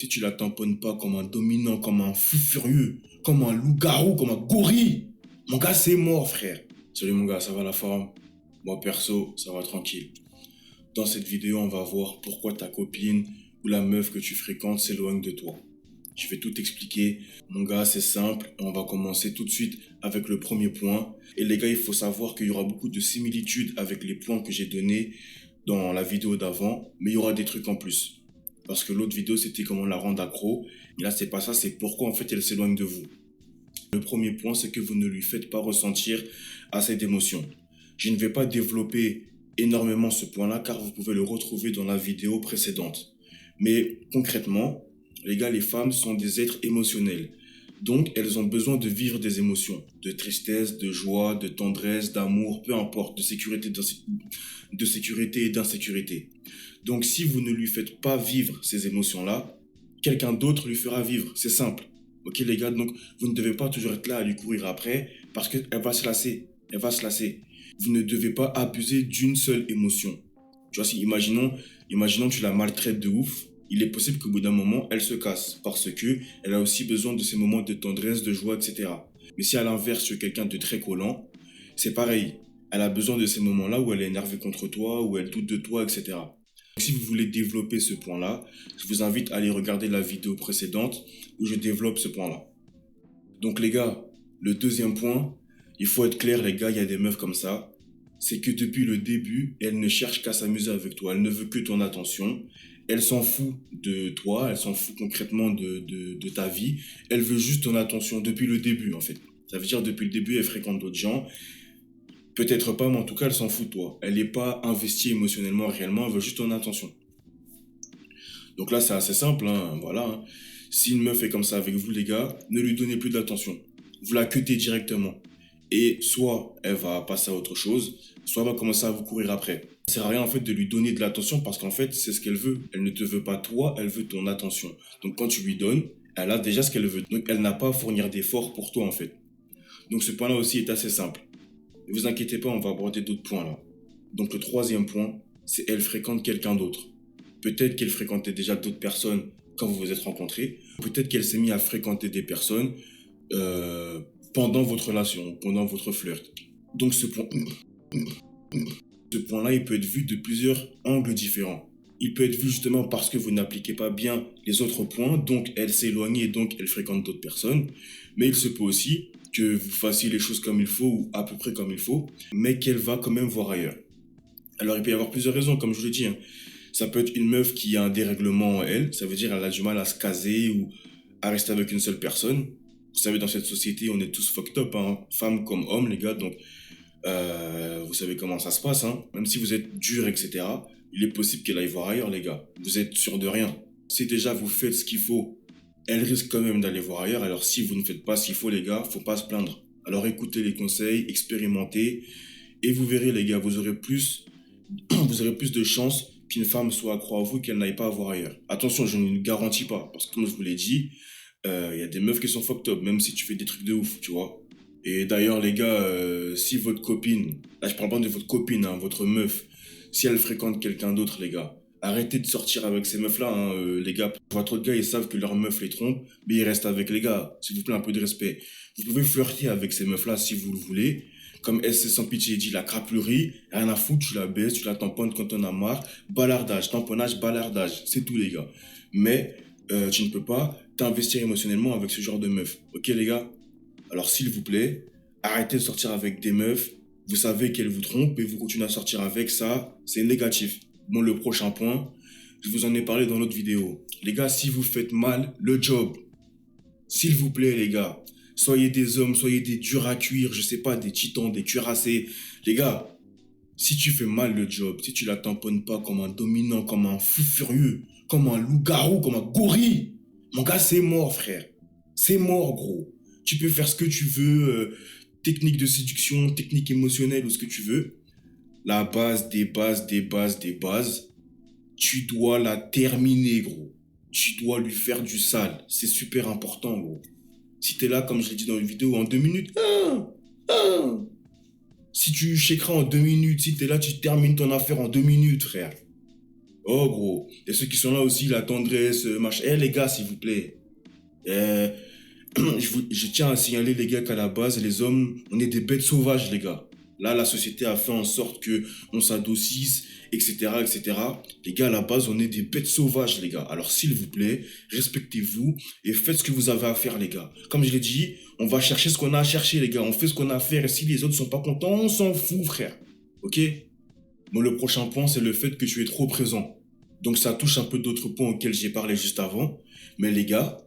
Si tu la tamponnes pas comme un dominant, comme un fou furieux, comme un loup-garou, comme un gorille, mon gars, c'est mort, frère. Salut mon gars, ça va la forme? Moi perso, ça va tranquille. Dans cette vidéo, on va voir pourquoi ta copine ou la meuf que tu fréquentes s'éloigne de toi. Je vais tout expliquer. Mon gars, c'est simple. On va commencer tout de suite avec le premier point. Et les gars, il faut savoir qu'il y aura beaucoup de similitudes avec les points que j'ai donnés dans la vidéo d'avant, mais il y aura des trucs en plus. Parce que l'autre vidéo, c'était comment la rendre accro. Et là, c'est pas ça, c'est pourquoi en fait elle s'éloigne de vous. Le premier point, c'est que vous ne lui faites pas ressentir assez d'émotions. Je ne vais pas développer énormément ce point-là car vous pouvez le retrouver dans la vidéo précédente. Mais concrètement, les gars, les femmes sont des êtres émotionnels. Donc, elles ont besoin de vivre des émotions, de tristesse, de joie, de tendresse, d'amour, peu importe, de sécurité et d'insécurité. Donc, si vous ne lui faites pas vivre ces émotions-là, quelqu'un d'autre lui fera vivre. C'est simple. Ok, les gars, donc, vous ne devez pas toujours être là à lui courir après parce qu'elle va se lasser. Elle va se lasser. Vous ne devez pas abuser d'une seule émotion. Tu vois, si imaginons tu la maltraites de ouf, il est possible qu'au bout d'un moment, elle se casse parce que elle a aussi besoin de ces moments de tendresse, de joie, etc. Mais si à l'inverse, tu es quelqu'un de très collant, c'est pareil. Elle a besoin de ces moments-là où elle est énervée contre toi, où elle doute de toi, etc. Si vous voulez développer ce point-là, je vous invite à aller regarder la vidéo précédente où je développe ce point-là. Donc les gars, le deuxième point, il faut être clair les gars, il y a des meufs comme ça. C'est que depuis le début, elle ne cherche qu'à s'amuser avec toi. Elle ne veut que ton attention. Elle s'en fout de toi. Elle s'en fout concrètement de ta vie. Elle veut juste ton attention depuis le début, en fait. Ça veut dire depuis le début, elle fréquente d'autres gens. Peut-être pas, mais en tout cas, elle s'en fout de toi. Elle n'est pas investie émotionnellement, réellement. Elle veut juste ton attention. Donc là, c'est assez simple, hein, voilà. Hein. Si une meuf est comme ça avec vous, les gars, ne lui donnez plus d'attention. Vous la cuttez directement. Et soit elle va passer à autre chose, soit elle va commencer à vous courir après. Ça sert à rien en fait de lui donner de l'attention parce qu'en fait c'est ce qu'elle veut. Elle ne te veut pas toi, elle veut ton attention. Donc quand tu lui donnes, elle a déjà ce qu'elle veut. Donc elle n'a pas à fournir d'efforts pour toi en fait. Donc ce point-là aussi est assez simple. Ne vous inquiétez pas, on va aborder d'autres points là. Donc le troisième point, c'est elle fréquente quelqu'un d'autre. Peut-être qu'elle fréquentait déjà d'autres personnes quand vous vous êtes rencontrés. Peut-être qu'elle s'est mise à fréquenter des personnes pendant votre relation, pendant votre flirt. Donc ce point-là, il peut être vu de plusieurs angles différents. Il peut être vu justement parce que vous n'appliquez pas bien les autres points, donc elle s'éloigne et donc elle fréquente d'autres personnes. Mais il se peut aussi que vous fassiez les choses comme il faut ou à peu près comme il faut, mais qu'elle va quand même voir ailleurs. Alors il peut y avoir plusieurs raisons, comme je vous l'ai dit. Hein. Ça peut être une meuf qui a un dérèglement en elle, ça veut dire qu'elle a du mal à se caser ou à rester avec une seule personne. Vous savez, dans cette société, on est tous fucked up, hein, femmes comme hommes, les gars, donc vous savez comment ça se passe, hein. Même si vous êtes dur, etc., il est possible qu'elle aille voir ailleurs, les gars. Vous êtes sûr de rien. Si déjà vous faites ce qu'il faut, elle risque quand même d'aller voir ailleurs, alors si vous ne faites pas ce qu'il faut, les gars, faut pas se plaindre. Alors écoutez les conseils, expérimentez, et vous verrez, les gars, vous aurez plus de chances qu'une femme soit accro à vous et qu'elle n'aille pas voir ailleurs. Attention, je ne le garantis pas, parce que comme je vous l'ai dit, y a des meufs qui sont fucked up, même si tu fais des trucs de ouf, tu vois. Et d'ailleurs, les gars, si votre copine, là je parle pas de votre copine, hein, votre meuf, si elle fréquente quelqu'un d'autre, les gars, arrêtez de sortir avec ces meufs-là, hein, les gars. Votre gars, ils savent que leur meuf les trompe, mais ils restent avec les gars. S'il vous plaît, un peu de respect. Vous pouvez flirter avec ces meufs-là si vous le voulez. Comme SC sans pitié dit, la crapulerie, rien à foutre, tu la baisses, tu la tamponnes quand on a marre. Balardage, tamponnage, balardage, c'est tout, les gars. Mais tu ne peux pas t'investir émotionnellement avec ce genre de meuf. Ok, les gars? Alors, s'il vous plaît, arrêtez de sortir avec des meufs. Vous savez qu'elles vous trompent et vous continuez à sortir avec ça. C'est négatif. Bon, le prochain point, je vous en ai parlé dans l'autre vidéo. Les gars, si vous faites mal le job, s'il vous plaît, les gars, soyez des hommes, soyez des durs à cuire, je sais pas, des titans, des cuirassés. Les gars, si tu fais mal le job, si tu la tamponnes pas comme un dominant, comme un fou furieux, comme un loup-garou, comme un gorille, mon gars, c'est mort, frère. C'est mort, gros. Tu peux faire ce que tu veux, technique de séduction, technique émotionnelle ou ce que tu veux. La base des bases des bases des bases, tu dois la terminer, gros. Tu dois lui faire du sale. C'est super important, gros. Si t'es là, comme je l'ai dit dans une vidéo, en 2 minutes, si tu checkeras en 2 minutes, si t'es là, tu termines ton affaire en 2 minutes, frère. Oh, gros. Et ceux qui sont là aussi, la tendresse, machin. Eh, les gars, s'il vous plaît. Euh, je tiens à signaler, les gars, qu'à la base, les hommes, on est des bêtes sauvages, les gars. Là, la société a fait en sorte que on s'adoucisse, etc., etc. Les gars, à la base, on est des bêtes sauvages, les gars. Alors, s'il vous plaît, respectez-vous et faites ce que vous avez à faire, les gars. Comme je l'ai dit, on va chercher ce qu'on a à chercher, les gars. On fait ce qu'on a à faire. Et si les autres sont pas contents, on s'en fout, frère. Ok? Bon, le prochain point, c'est le fait que tu es trop présent. Donc, ça touche un peu d'autres points auxquels j'ai parlé juste avant. Mais les gars,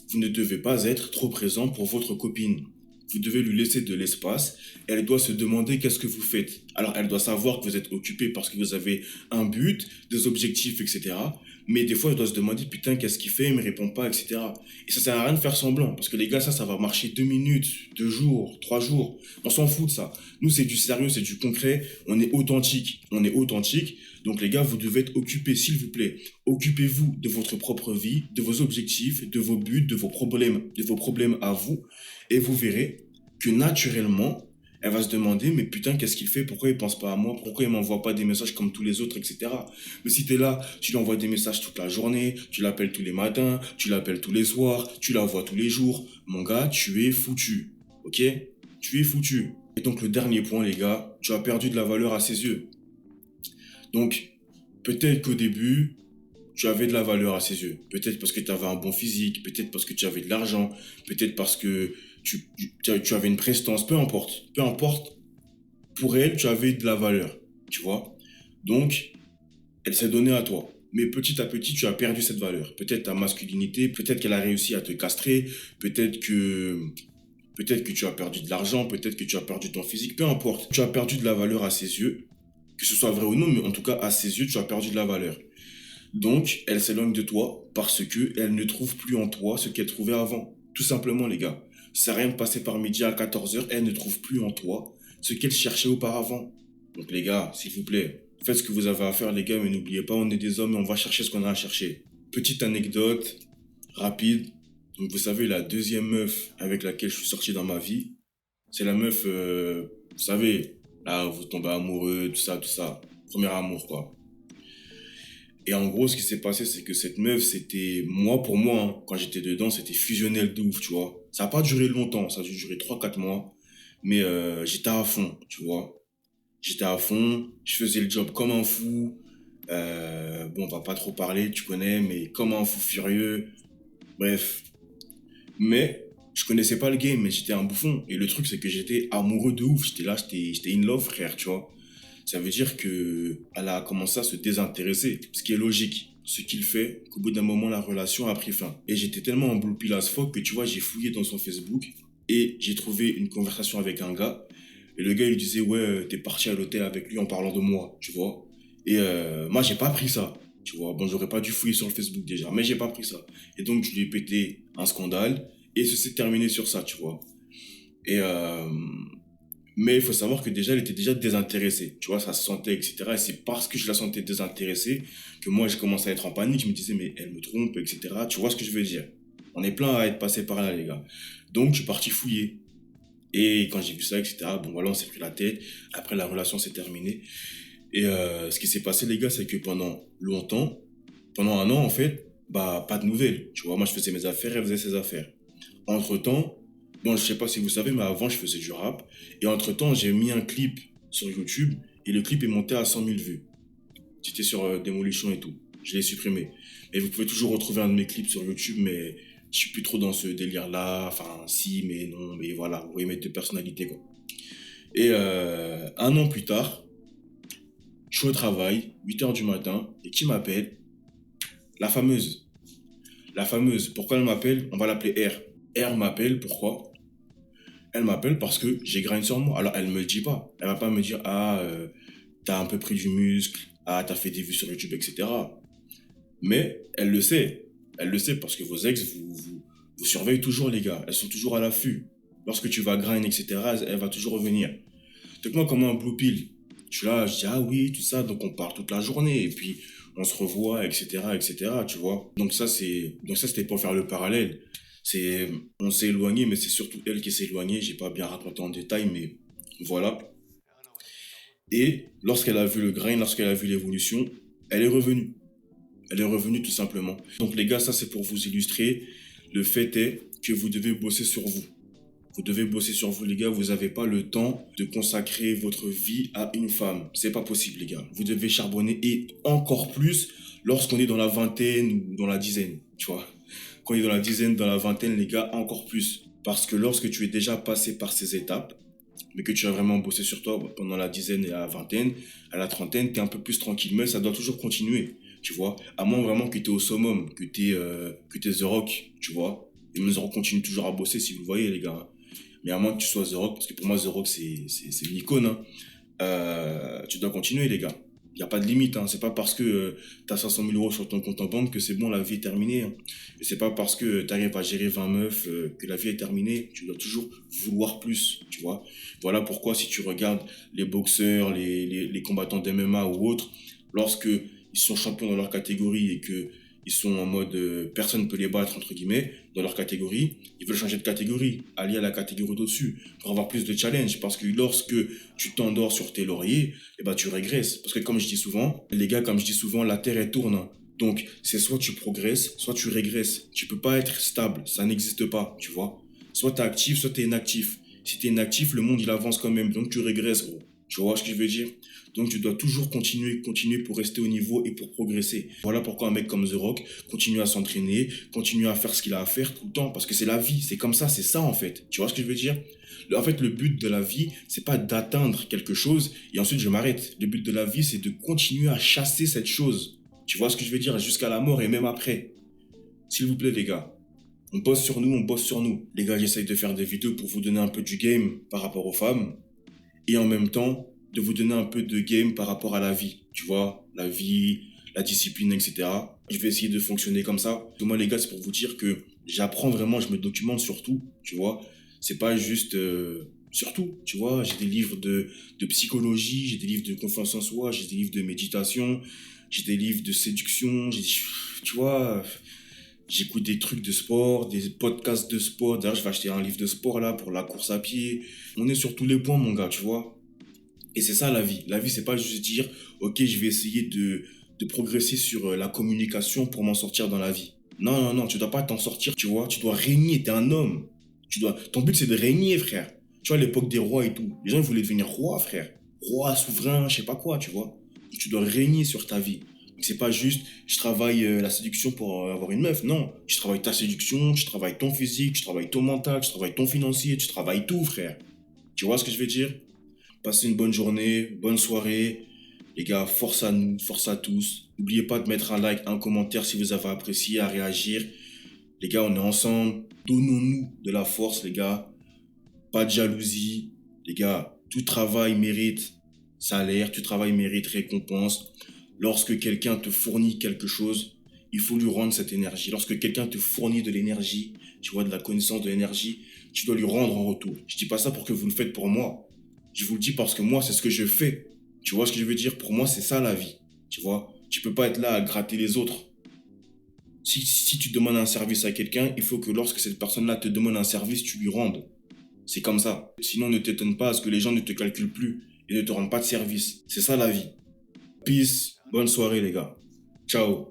vous ne devez pas être trop présent pour votre copine. Vous devez lui laisser de l'espace. Elle doit se demander qu'est-ce que vous faites. Alors, elle doit savoir que vous êtes occupé parce que vous avez un but, des objectifs, etc. Mais des fois, elle doit se demander, putain, qu'est-ce qu'il fait, il me répond pas, etc. Et ça sert à rien de faire semblant. Parce que les gars, ça va marcher 2 minutes, 2 jours, 3 jours. On s'en fout de ça. Nous, c'est du sérieux, c'est du concret. On est authentique. On est authentique. Donc, les gars, vous devez être occupés, s'il vous plaît. Occupez-vous de votre propre vie, de vos objectifs, de vos buts, de vos problèmes à vous. Et vous verrez que naturellement, elle va se demander, mais putain, qu'est-ce qu'il fait? Pourquoi il pense pas à moi? Pourquoi il m'envoie pas des messages comme tous les autres, etc. Mais si t'es là, tu lui envoies des messages toute la journée, tu l'appelles tous les matins, tu l'appelles tous les soirs, tu la vois tous les jours, mon gars, tu es foutu. Ok? Tu es foutu. Et donc le dernier point, les gars, tu as perdu de la valeur à ses yeux. Donc, peut-être qu'au début, tu avais de la valeur à ses yeux. Peut-être parce que tu avais un bon physique, peut-être parce que tu avais de l'argent, peut-être parce que tu avais une prestance, peu importe. Peu importe, pour elle, tu avais de la valeur, tu vois. Donc, elle s'est donnée à toi. Mais petit à petit, tu as perdu cette valeur. Peut-être ta masculinité, peut-être qu'elle a réussi à te castrer, peut-être que peut-être que tu as perdu de l'argent, peut-être que tu as perdu ton physique, peu importe. Tu as perdu de la valeur à ses yeux, que ce soit vrai ou non, mais en tout cas, à ses yeux, tu as perdu de la valeur. Donc, elle s'éloigne de toi parce que elle ne trouve plus en toi ce qu'elle trouvait avant. Tout simplement, les gars. Ça sert à rien de passer par midi à 14h, elle ne trouve plus en toi ce qu'elle cherchait auparavant. Donc, les gars, s'il vous plaît, faites ce que vous avez à faire, les gars, mais n'oubliez pas, on est des hommes et on va chercher ce qu'on a à chercher. Petite anecdote, rapide. Donc, vous savez, la deuxième meuf avec laquelle je suis sorti dans ma vie, c'est la meuf, vous savez, là, vous tombez amoureux, tout ça, tout ça. Premier amour, quoi. Et en gros, ce qui s'est passé, c'est que cette meuf, c'était, moi, pour moi, hein, quand j'étais dedans, c'était fusionnel de ouf, tu vois. Ça n'a pas duré longtemps, ça a dû durer 3 4 mois. Mais j'étais à fond, tu vois. J'étais à fond, je faisais le job comme un fou. Bon, on va pas trop parler, tu connais, mais comme un fou furieux. Bref. Mais je connaissais pas le game, mais j'étais un bouffon. Et le truc, c'est que j'étais amoureux de ouf. J'étais là, j'étais in love, frère, tu vois. Ça veut dire que elle a commencé à se désintéresser, ce qui est logique. Ce qu'il fait, qu'au bout d'un moment, la relation a pris fin. Et j'étais tellement en blue pill as fuck que tu vois, j'ai fouillé dans son Facebook et j'ai trouvé une conversation avec un gars. Et le gars, il disait, ouais, t'es parti à l'hôtel avec lui en parlant de moi, tu vois. Et moi, j'ai pas pris ça, tu vois. Bon, j'aurais pas dû fouiller sur le Facebook déjà, mais j'ai pas pris ça. Et donc, je lui ai pété un scandale et ça s'est terminé sur ça, tu vois. Et mais il faut savoir que déjà, elle était déjà désintéressée. Tu vois, ça se sentait, etc. Et c'est parce que je la sentais désintéressée que moi, je commençais à être en panique. Je me disais, mais elle me trompe, etc. Tu vois ce que je veux dire? On est plein à être passé par là, les gars. Donc, je suis parti fouiller. Et quand j'ai vu ça, etc., bon, voilà, on s'est pris la tête. Après, la relation s'est terminée. Et ce qui s'est passé, les gars, c'est que pendant longtemps, pendant un an, en fait, bah, pas de nouvelles. Tu vois, moi, je faisais mes affaires, elle faisait ses affaires. Entre-temps, bon, je sais pas si vous savez, mais avant, je faisais du rap. Et entre-temps, j'ai mis un clip sur YouTube et le clip est monté à 100 000 vues. C'était sur Démolition et tout. Je l'ai supprimé. Et vous pouvez toujours retrouver un de mes clips sur YouTube, mais je suis plus trop dans ce délire-là. Enfin, si, mais non, mais voilà. Vous voyez mes deux personnalités, quoi. Et un an plus tard, je suis au travail, 8h du matin, et qui m'appelle? La fameuse. La fameuse. Pourquoi elle m'appelle? On va l'appeler R. R m'appelle, pourquoi? Elle m'appelle parce que j'ai graine sur moi. Alors, elle me le dit pas. Elle va pas me dire, ah, t'as un peu pris du muscle, ah, t'as fait des vues sur YouTube, etc. Mais elle le sait. Elle le sait parce que vos ex vous surveillent toujours, les gars. Elles sont toujours à l'affût. Lorsque tu vas grind, etc., elle va toujours revenir. Donc moi, comme un blue pill, je suis là, je dis, ah oui, tout ça, donc on part toute la journée, et puis on se revoit, etc., etc., tu vois. Donc ça, c'était pour faire le parallèle. C'est, on s'est éloigné, mais c'est surtout elle qui s'est éloignée. J'ai pas bien raconté en détail, mais voilà. Et lorsqu'elle a vu le grain, lorsqu'elle a vu l'évolution, Elle est revenue. Elle est revenue tout simplement. Donc les gars, ça c'est pour vous illustrer. Le fait est que vous devez bosser sur vous. Vous devez bosser sur vous, les gars. Vous n'avez pas le temps de consacrer votre vie à une femme. C'est pas possible, les gars. Vous devez charbonner et encore plus lorsqu'on est dans la vingtaine ou dans la dizaine, tu vois. Quand on est dans la dizaine, dans la vingtaine, les gars, encore plus. Parce que lorsque tu es déjà passé par ces étapes, mais que tu as vraiment bossé sur toi pendant la dizaine et la vingtaine, à la trentaine, tu es un peu plus tranquille. Mais ça doit toujours continuer, tu vois. À moins vraiment que tu es au summum, que tu es The Rock, tu vois. Et même The Rock continue toujours à bosser, si vous le voyez, les gars. Mais à moins que tu sois The Rock, parce que pour moi, The Rock, c'est une icône, hein. Tu dois continuer, les gars. Il n'y a pas de limite, hein. C'est pas parce que tu as 500 000 euros sur ton compte en banque que c'est bon, la vie est terminée, hein. Et c'est pas parce que tu arrives à gérer 20 meufs que la vie est terminée. Tu dois toujours vouloir plus, tu vois. Voilà pourquoi, si tu regardes les boxeurs, les combattants d'MMA ou autres, lorsque ils sont champions dans leur catégorie et que ils sont en mode personne ne peut les battre, entre guillemets, dans leur catégorie, ils veulent changer de catégorie, aller à la catégorie d'au-dessus, pour avoir plus de challenge. Parce que lorsque tu t'endors sur tes lauriers, eh ben, tu régresses. Parce que comme je dis souvent, les gars, comme je dis souvent, la terre est tourne. Donc, c'est soit tu progresses, soit tu régresses. Tu peux pas être stable, ça n'existe pas, tu vois. Soit tu es actif, soit tu es inactif. Si tu es inactif, le monde il avance quand même, donc tu régresses, gros. Tu vois ce que je veux dire? Donc tu dois toujours continuer pour rester au niveau et pour progresser. Voilà pourquoi un mec comme The Rock continue à s'entraîner, continue à faire ce qu'il a à faire tout le temps, parce que c'est la vie, c'est comme ça, c'est ça en fait. Tu vois ce que je veux dire? En fait, le but de la vie, c'est pas d'atteindre quelque chose et ensuite je m'arrête. Le but de la vie, c'est de continuer à chasser cette chose. Tu vois ce que je veux dire? Jusqu'à la mort et même après. S'il vous plaît, les gars. On bosse sur nous, on bosse sur nous. Les gars, j'essaye de faire des vidéos pour vous donner un peu du game par rapport aux femmes et en même temps de vous donner un peu de game par rapport à la vie. Tu vois, la vie, la discipline, etc. Je vais essayer de fonctionner comme ça. Moi, les gars, c'est pour vous dire que j'apprends vraiment, je me documente sur tout, tu vois. C'est pas juste sur tout, tu vois. J'ai des livres de psychologie, j'ai des livres de confiance en soi, j'ai des livres de méditation, j'ai des livres de séduction, tu vois. J'écoute des trucs de sport, des podcasts de sport. D'ailleurs, je vais acheter un livre de sport là pour la course à pied. On est sur tous les points, mon gars, tu vois. Et c'est ça la vie. La vie, c'est pas juste dire, ok, je vais essayer de progresser sur la communication pour m'en sortir dans la vie. Non, non, non, tu dois pas t'en sortir, tu vois. Tu dois régner, t'es un homme. Ton but, c'est de régner, frère. Tu vois, à l'époque des rois et tout. Les gens voulaient devenir roi, frère. Roi, souverain, je sais pas quoi, tu vois. Tu dois régner sur ta vie. Donc, c'est pas juste, je travaille la séduction pour avoir une meuf. Non, tu travailles ta séduction, tu travailles ton physique, tu travailles ton mental, tu travailles ton financier, tu travailles tout, frère. Tu vois ce que je veux dire? Passez une bonne journée, bonne soirée. Les gars, force à nous, force à tous. N'oubliez pas de mettre un like, un commentaire si vous avez apprécié, à réagir. Les gars, on est ensemble. Donnons-nous de la force, les gars. Pas de jalousie. Les gars, tout travail mérite salaire, tout travail mérite récompense. Lorsque quelqu'un te fournit quelque chose, il faut lui rendre cette énergie. Lorsque quelqu'un te fournit de l'énergie, tu vois, de la connaissance, de l'énergie, tu dois lui rendre en retour. Je dis pas ça pour que vous le faites pour moi. Je vous le dis parce que moi, c'est ce que je fais. Tu vois ce que je veux dire? Pour moi, c'est ça la vie. Tu vois? Tu peux pas être là à gratter les autres. Si tu demandes un service à quelqu'un, il faut que lorsque cette personne-là te demande un service, tu lui rendes. C'est comme ça. Sinon, ne t'étonne pas à ce que les gens ne te calculent plus et ne te rendent pas de service. C'est ça la vie. Peace. Bonne soirée, les gars. Ciao.